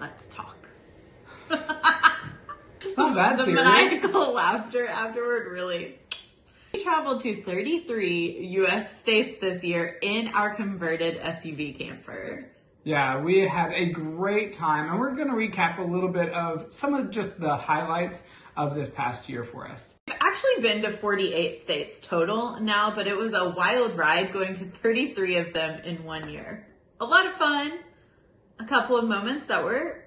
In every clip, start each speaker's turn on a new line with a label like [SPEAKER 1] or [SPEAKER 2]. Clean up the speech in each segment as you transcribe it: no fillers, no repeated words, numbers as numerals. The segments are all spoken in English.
[SPEAKER 1] let's talk.
[SPEAKER 2] It's not that
[SPEAKER 1] the
[SPEAKER 2] serious.
[SPEAKER 1] maniacal laughter afterward really. We traveled to 33 U.S. states this year in our converted SUV camper.
[SPEAKER 2] Yeah, we had a great time, and we're going to recap a little bit of some of just the highlights of this past year for us.
[SPEAKER 1] I've actually been to 48 states total now, but it was a wild ride going to 33 of them in 1 year. A lot of fun, a couple of moments that were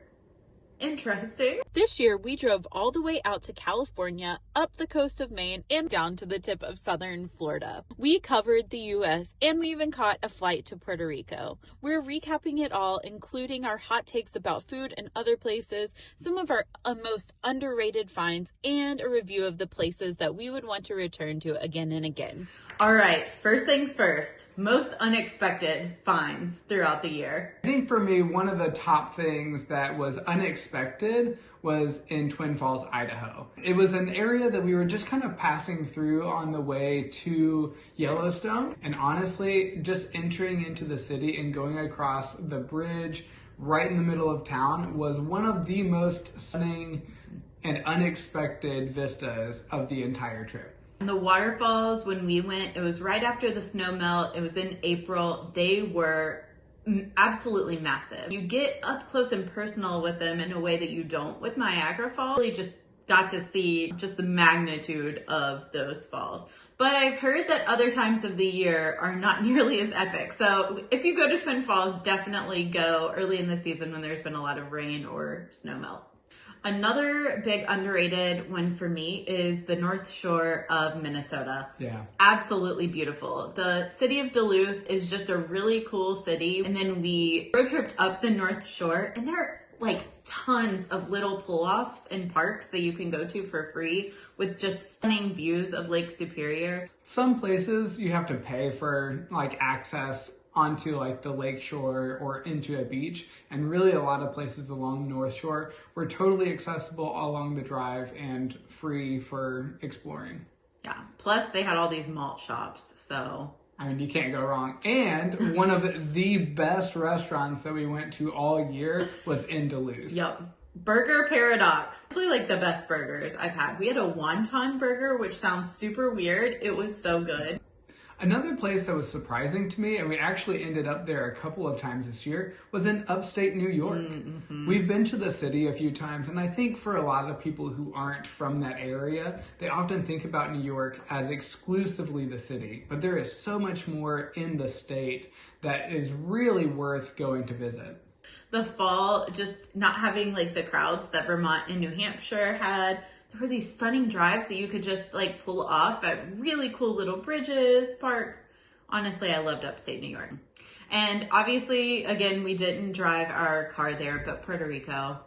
[SPEAKER 1] interesting. This year, we drove all the way out to California, up the coast of Maine, and down to the tip of southern Florida. We covered the U.S., and we even caught a flight to Puerto Rico. We're recapping it all, including our hot takes about food and other places, some of our most underrated finds, and a review of the places that we would want to return to again and again. All right, first things first, most unexpected finds throughout the year.
[SPEAKER 2] I think for me, one of the top things that was unexpected was in Twin Falls, Idaho. It was an area that we were just kind of passing through on the way to Yellowstone. And honestly, just entering into the city and going across the bridge right in the middle of town was one of the most stunning and unexpected vistas of the entire trip.
[SPEAKER 1] And the waterfalls, when we went, it was right after the snow melt. It was in April. They were absolutely massive. You get up close and personal with them in a way that you don't with Niagara Falls. Really just got to see just the magnitude of those falls. But I've heard that other times of the year are not nearly as epic. So if you go to Twin Falls, definitely go early in the season when there's been a lot of rain or snow melt. Another big underrated one for me is the North Shore of Minnesota.
[SPEAKER 2] Yeah.
[SPEAKER 1] Absolutely beautiful. The city of Duluth is just a really cool city. And then we road tripped up the North Shore, and there are like tons of little pull-offs and parks that you can go to for free with just stunning views of Lake Superior.
[SPEAKER 2] Some places you have to pay for like access onto like the lake shore or into a beach, and really a lot of places along the North Shore were totally accessible along the drive and free for exploring.
[SPEAKER 1] Yeah, plus they had all these malt shops, so
[SPEAKER 2] I mean, you can't go wrong. And one of the best restaurants that we went to all year was in Duluth.
[SPEAKER 1] Yep. Burger Paradox. It's like the best burgers I've had. We had a wonton burger, which sounds super weird. It was so good.
[SPEAKER 2] Another place that was surprising to me, and we actually ended up there a couple of times this year, was in upstate New York. Mm-hmm. We've been to the city a few times, and I think for a lot of people who aren't from that area, they often think about New York as exclusively the city. But there is so much more in the state that is really worth going to visit.
[SPEAKER 1] The fall, just not having like the crowds that Vermont and New Hampshire had. There were these stunning drives that you could just like pull off at really cool little bridges, parks. Honestly, I loved upstate New York. And obviously, again, we didn't drive our car there, but Puerto Rico.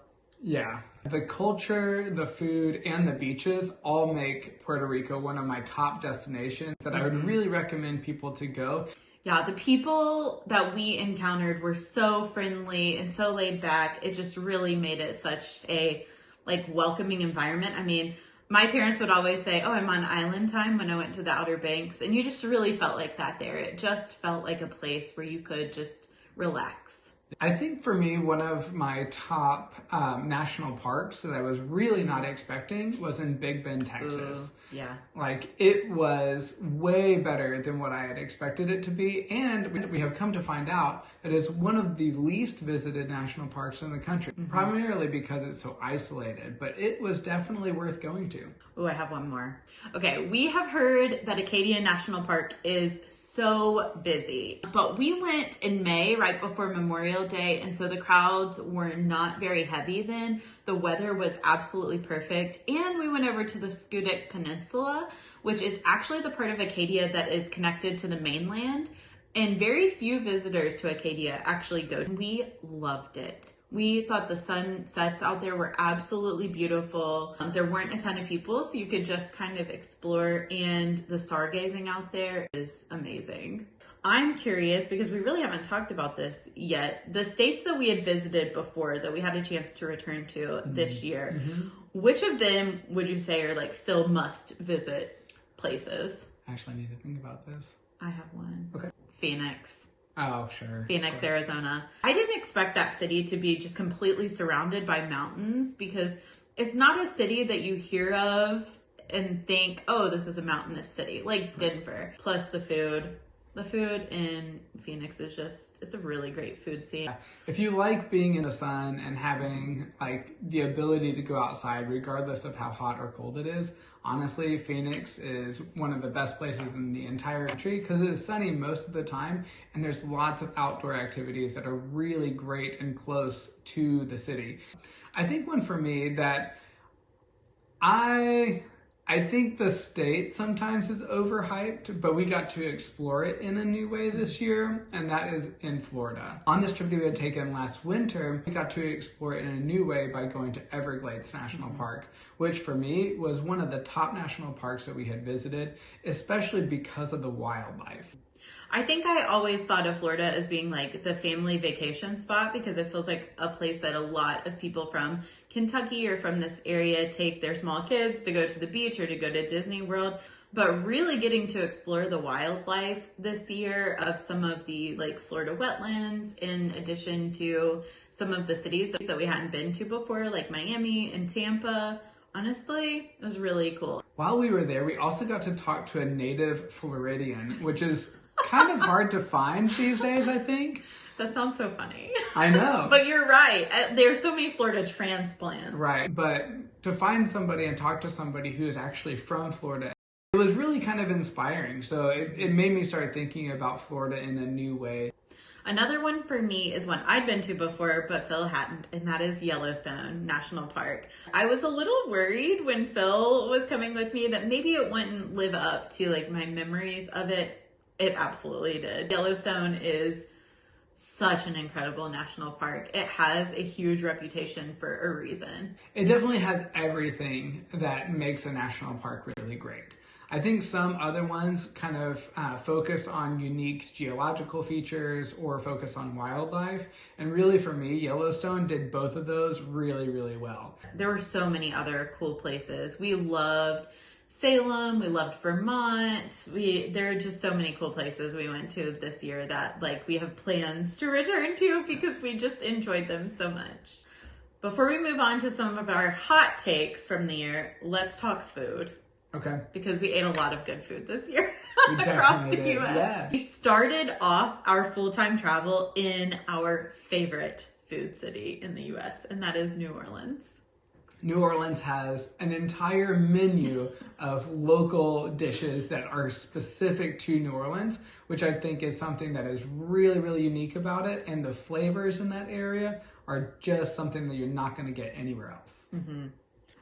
[SPEAKER 2] Yeah. The culture, the food, and the beaches all make Puerto Rico one of my top destinations that I would really recommend people to go.
[SPEAKER 1] Yeah, the people that we encountered were so friendly and so laid back. It just really made it such a like welcoming environment. I mean, my parents would always say, oh, I'm on island time when I went to the Outer Banks. And you just really felt like that there. It just felt like a place where you could just relax.
[SPEAKER 2] I think for me, one of my top national parks that I was really not expecting was in Big Bend, Texas.
[SPEAKER 1] Ooh, yeah.
[SPEAKER 2] Like, it was way better than what I had expected it to be. And we have come to find out that it's one of the least visited national parks in the country, primarily because it's so isolated. But it was definitely worth going to.
[SPEAKER 1] Oh, I have one more. Okay, we have heard that Acadia National Park is so busy, but we went in May, right before Memorial Day, and so the crowds were not very heavy then. The weather was absolutely perfect, and we went over to the Schoodic Peninsula, which is actually the part of Acadia that is connected to the mainland, and very few visitors to Acadia actually go. We loved it. We thought the sunsets out there were absolutely beautiful. There weren't a ton of people, so you could just kind of explore, and the stargazing out there is amazing. I'm curious, because we really haven't talked about this yet, the states that we had visited before that we had a chance to return to this year, which of them would you say are like still must visit places?
[SPEAKER 2] I actually need to think about this.
[SPEAKER 1] I have one.
[SPEAKER 2] Okay.
[SPEAKER 1] Phoenix.
[SPEAKER 2] Oh, sure.
[SPEAKER 1] Phoenix, Arizona. I didn't expect that city to be just completely surrounded by mountains because it's not a city that you hear of and think, oh, this is a mountainous city, like Denver. Plus the food. The food in Phoenix is just, it's a really great food scene.
[SPEAKER 2] If you like being in the sun and having like the ability to go outside regardless of how hot or cold it is, honestly, Phoenix is one of the best places in the entire country because it is sunny most of the time and there's lots of outdoor activities that are really great and close to the city. I think one for me that I think the state sometimes is overhyped, but we got to explore it in a new way this year, and that is in Florida. On this trip that we had taken last winter, we got to explore it in a new way by going to Everglades National Park, which for me was one of the top national parks that we had visited, especially because of the wildlife.
[SPEAKER 1] I think I always thought of Florida as being like the family vacation spot because it feels like a place that a lot of people from Kentucky or from this area take their small kids to go to the beach or to go to Disney World. But really getting to explore the wildlife this year of some of the like Florida wetlands in addition to some of the cities that we hadn't been to before, like Miami and Tampa. Honestly, it was really cool.
[SPEAKER 2] While we were there, we also got to talk to a native Floridian, which is kind of hard to find these days, I think.
[SPEAKER 1] That sounds so funny.
[SPEAKER 2] I know.
[SPEAKER 1] But you're right. There's so many Florida transplants.
[SPEAKER 2] Right. But to find somebody and talk to somebody who is actually from Florida, it was really kind of inspiring. So it made me start thinking about Florida in a new way.
[SPEAKER 1] Another one for me is one I'd been to before, but Phil hadn't, and that is Yellowstone National Park. I was a little worried when Phil was coming with me that maybe it wouldn't live up to like my memories of it. It absolutely did. Yellowstone is such an incredible national park. It has a huge reputation for a reason.
[SPEAKER 2] It definitely has everything that makes a national park really great. I think some other ones kind of focus on unique geological features or focus on wildlife. And really for me, Yellowstone did both of those really, really well.
[SPEAKER 1] There were so many other cool places. We loved Salem, we loved Vermont. There are just so many cool places we went to this year that like we have plans to return to because we just enjoyed them so much. Before we move on to some of our hot takes from the year, let's talk food.
[SPEAKER 2] Okay.
[SPEAKER 1] Because we ate a lot of good food this year
[SPEAKER 2] We
[SPEAKER 1] across the
[SPEAKER 2] definitely did,
[SPEAKER 1] US.
[SPEAKER 2] yeah.
[SPEAKER 1] We started off our full-time travel in our favorite food city in the US, and that is New Orleans.
[SPEAKER 2] New Orleans has an entire menu of local dishes that are specific to New Orleans, which I think is something that is really, really unique about it. And the flavors in that area are just something that you're not going to get anywhere else.
[SPEAKER 1] Mm-hmm.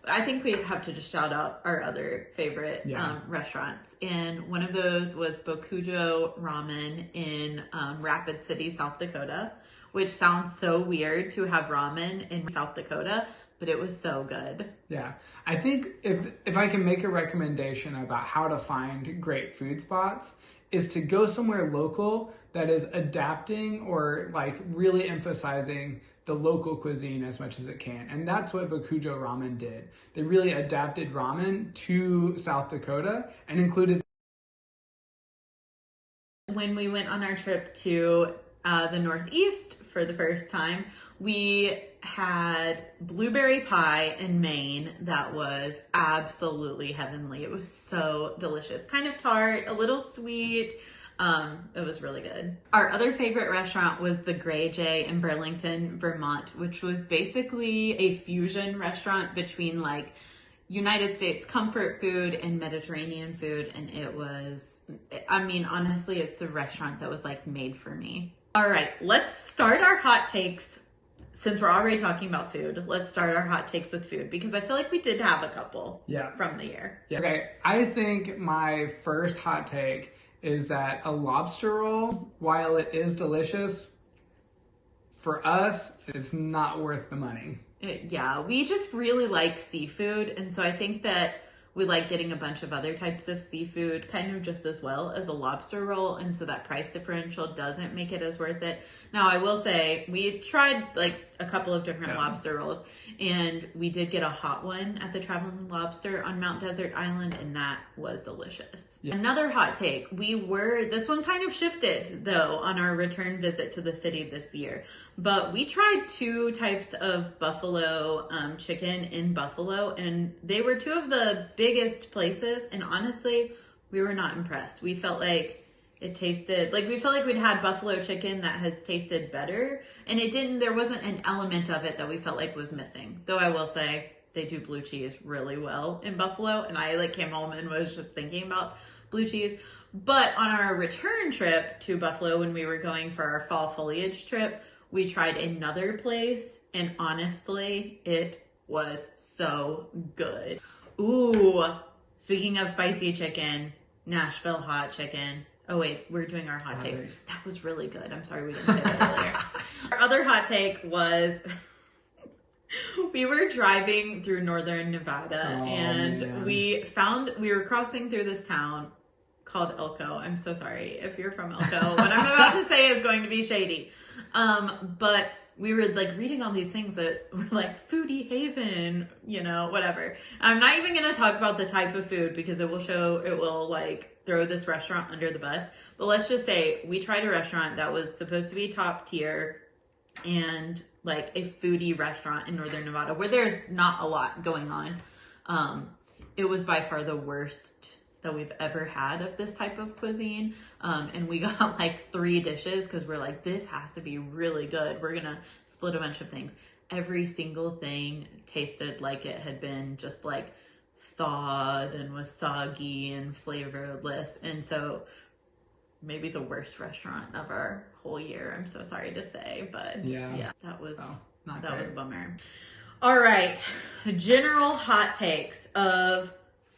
[SPEAKER 1] I think we have to just shout out our other favorite restaurants. And one of those was Bokujo Ramen in Rapid City, South Dakota, which sounds so weird to have ramen in South Dakota, but it was so good.
[SPEAKER 2] Yeah. I think if I can make a recommendation about how to find great food spots is to go somewhere local that is adapting or like really emphasizing the local cuisine as much as it can. And that's what Bokujo Ramen did. They really adapted ramen to South Dakota and included.
[SPEAKER 1] When we went on our trip to the Northeast for the first time, we had blueberry pie in Maine that was absolutely heavenly. It was so delicious. Kind of tart, a little sweet. It was really good. Our other favorite restaurant was the Gray Jay in Burlington, Vermont, which was basically a fusion restaurant between like United States comfort food and Mediterranean food. And it was, I mean, honestly, it's a restaurant that was like made for me. All right, let's start our hot takes. Since we're already talking about food, let's start our hot takes with food because I feel like we did have a couple from the year.
[SPEAKER 2] Yeah. Okay, I think my first hot take is that a lobster roll, while it is delicious, for us, it's not worth the money.
[SPEAKER 1] We just really like seafood. And so I think that we like getting a bunch of other types of seafood kind of just as well as a lobster roll. And so that price differential doesn't make it as worth it. Now, I will say we tried like a couple of different
[SPEAKER 2] Yeah.
[SPEAKER 1] lobster rolls, and we did get a hot one at the Traveling Lobster on Mount Desert Island, and that was delicious.
[SPEAKER 2] Yeah.
[SPEAKER 1] Another hot take, this one kind of shifted though on our return visit to the city this year, but we tried 2 types of buffalo chicken in Buffalo, and they were 2 of the biggest places, and honestly, we were not impressed. We felt like we felt like we'd had buffalo chicken that has tasted better, and there wasn't an element of it that we felt like was missing. Though I will say, they do blue cheese really well in Buffalo, and I came home and was just thinking about blue cheese. But on our return trip to Buffalo, when we were going for our fall foliage trip, we tried another place, and honestly, it was so good. Ooh, speaking of spicy chicken, Nashville hot chicken. Oh wait, we're doing our hot takes. That was really good. I'm sorry we didn't say that earlier. Our other hot take was we were driving through northern Nevada, and we were crossing through this town called Elko. I'm so sorry if you're from Elko. What I'm about to say is going to be shady. But we were reading all these things that were foodie haven, whatever. I'm not even going to talk about the type of food because it will throw this restaurant under the bus. But let's just say we tried a restaurant that was supposed to be top tier and a foodie restaurant in northern Nevada where there's not a lot going on. It was by far the worst that we've ever had of this type of cuisine. And we got 3 dishes because we're this has to be really good. We're gonna split a bunch of things. Every single thing tasted like it had been just thawed and was soggy and flavorless. And so maybe the worst restaurant of our whole year. I'm so sorry to say, but yeah that was a bummer. All right, general hot takes of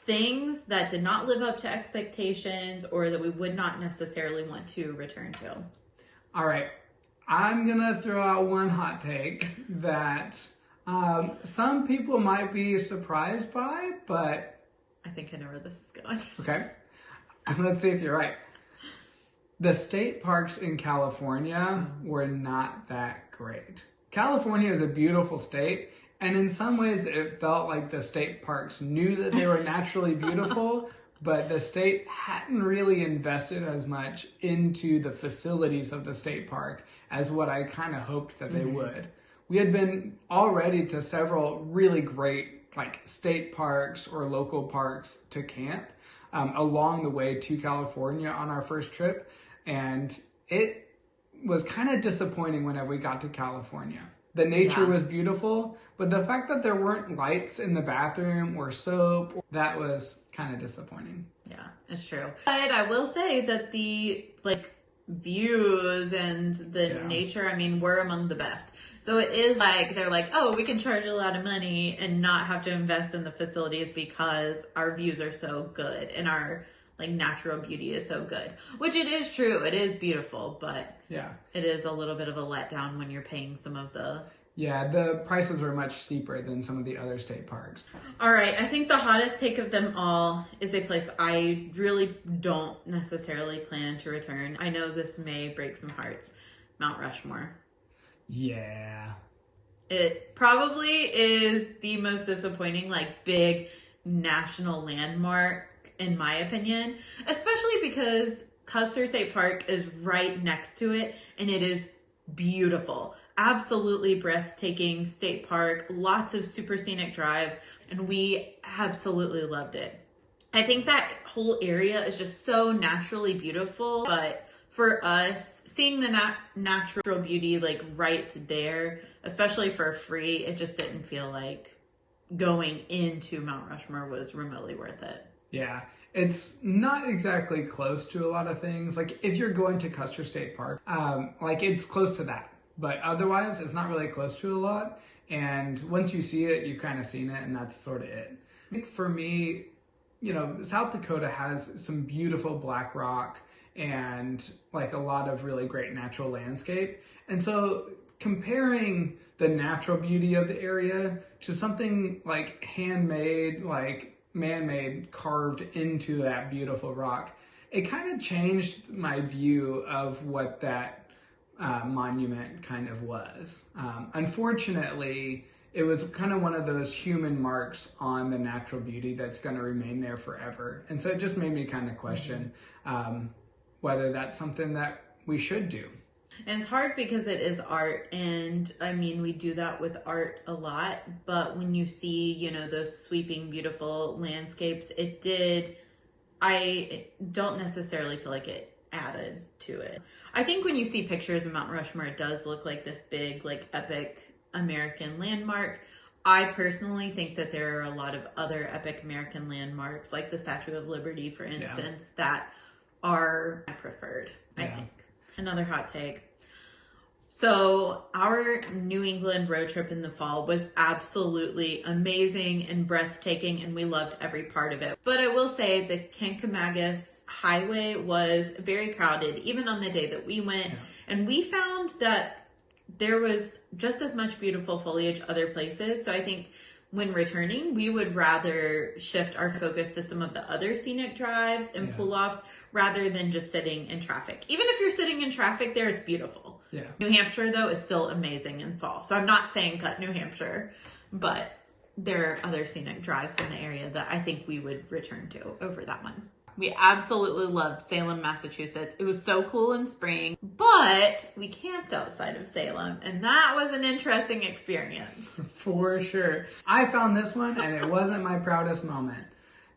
[SPEAKER 1] things that did not live up to expectations or that we would not necessarily want to return to.
[SPEAKER 2] All right, I'm gonna throw out one hot take that some people might be surprised by, but
[SPEAKER 1] I think I know where this is going.
[SPEAKER 2] Okay, let's see if you're right. The state parks in California were not that great. California is a beautiful state, and in some ways it felt like the state parks knew that they were naturally beautiful, but the state hadn't really invested as much into the facilities of the state park as what I kind of hoped that they would. We had been already to several really great state parks or local parks to camp along the way to California on our first trip, and it was kind of disappointing whenever we got to California. The nature was beautiful, but the fact that there weren't lights in the bathroom or soap, that was kind of disappointing.
[SPEAKER 1] Yeah, it's true. But I will say that the views and the nature, were among the best. So it is they're oh, we can charge a lot of money and not have to invest in the facilities because our views are so good and our natural beauty is so good, which it is true. It is beautiful, but it is a little bit of a letdown when you're paying some of the
[SPEAKER 2] the prices were much steeper than some of the other state parks.
[SPEAKER 1] All right, I think the hottest take of them all is a place I really don't necessarily plan to return. I know this may break some hearts. Mount Rushmore.
[SPEAKER 2] Yeah.
[SPEAKER 1] It probably is the most disappointing, big national landmark, in my opinion, especially because Custer State Park is right next to it, and it is beautiful. Absolutely breathtaking state park, lots of super scenic drives, and we absolutely loved it. I think that whole area is just so naturally beautiful, but for us, seeing the natural beauty right there, especially for free, it just didn't feel like going into Mount Rushmore was remotely worth it.
[SPEAKER 2] Yeah, it's not exactly close to a lot of things. If you're going to Custer State Park, it's close to that. But otherwise, it's not really close to a lot. And once you see it, you've kind of seen it, and that's sort of it. I think for me, South Dakota has some beautiful black rock and a lot of really great natural landscape. And so comparing the natural beauty of the area to something handmade, man-made, carved into that beautiful rock, it kind of changed my view of what that monument kind of was. Unfortunately, it was kind of one of those human marks on the natural beauty that's going to remain there forever. And so it just made me kind of question whether that's something that we should do.
[SPEAKER 1] And it's hard because it is art, and I mean, we do that with art a lot, but when you see, you know, those sweeping, beautiful landscapes, I don't necessarily feel like it added to it. I think when you see pictures of Mount Rushmore, it does look like this big, like, epic American landmark. I personally think that there are a lot of other epic American landmarks, like the Statue of Liberty, for instance, that are preferred, I think. Another hot take. So our New England road trip in the fall was absolutely amazing and breathtaking, and we loved every part of it. But I will say the Kancamagus Highway was very crowded, even on the day that we went. And we found that there was just as much beautiful foliage other places. So I think when returning, we would rather shift our focus to some of the other scenic drives and pull-offs rather than just sitting in traffic. Even if you're sitting in traffic there, it's beautiful. New Hampshire, though, is still amazing in fall. So I'm not saying cut New Hampshire, but there are other scenic drives in the area that I think we would return to over that one. We absolutely loved Salem, Massachusetts. It was so cool in spring, but we camped outside of Salem, and that was an interesting experience.
[SPEAKER 2] For sure. I found this one, and it wasn't my proudest moment.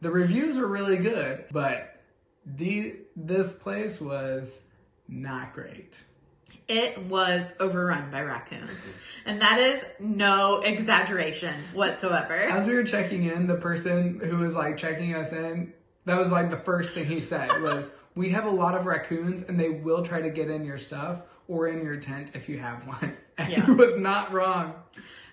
[SPEAKER 2] The reviews were really good, but this place was not great.
[SPEAKER 1] It was overrun by raccoons. And that is no exaggeration whatsoever.
[SPEAKER 2] As we were checking in, the person who was like checking us in, that was like the first thing he said was, we have a lot of raccoons and they will try to get in your stuff or in your tent if you have one. And he was not wrong.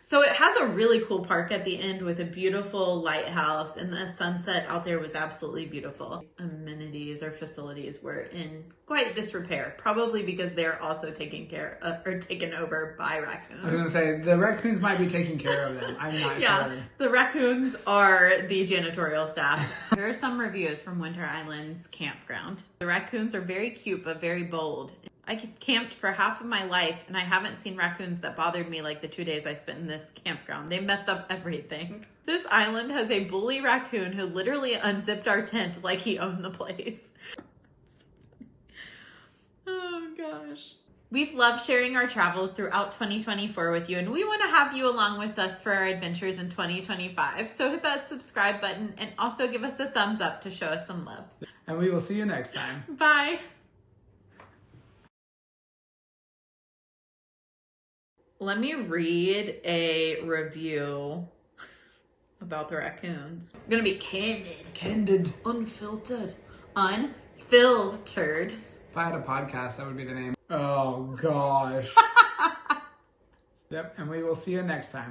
[SPEAKER 1] So it has a really cool park at the end with a beautiful lighthouse, and the sunset out there was absolutely beautiful. Amenities or facilities were in quite disrepair, probably because they're also taken over by raccoons.
[SPEAKER 2] I was gonna say, the raccoons might be taking care of them. I'm not sure.
[SPEAKER 1] The raccoons are the janitorial staff. There are some reviews from Winter Island's campground. The raccoons are very cute, but very bold. I camped for half of my life, and I haven't seen raccoons that bothered me like the 2 days I spent in this campground. They messed up everything. This island has a bully raccoon who literally unzipped our tent like he owned the place. Oh gosh. We've loved sharing our travels throughout 2024 with you, and we want to have you along with us for our adventures in 2025. So hit that subscribe button and also give us a thumbs up to show us some love.
[SPEAKER 2] And we will see you next time.
[SPEAKER 1] Bye. Let me read a review about the raccoons. I'm gonna be candid.
[SPEAKER 2] Candid.
[SPEAKER 1] Unfiltered. Unfiltered.
[SPEAKER 2] If I had a podcast, that would be the name. Oh, gosh. Yep, and we will see you next time.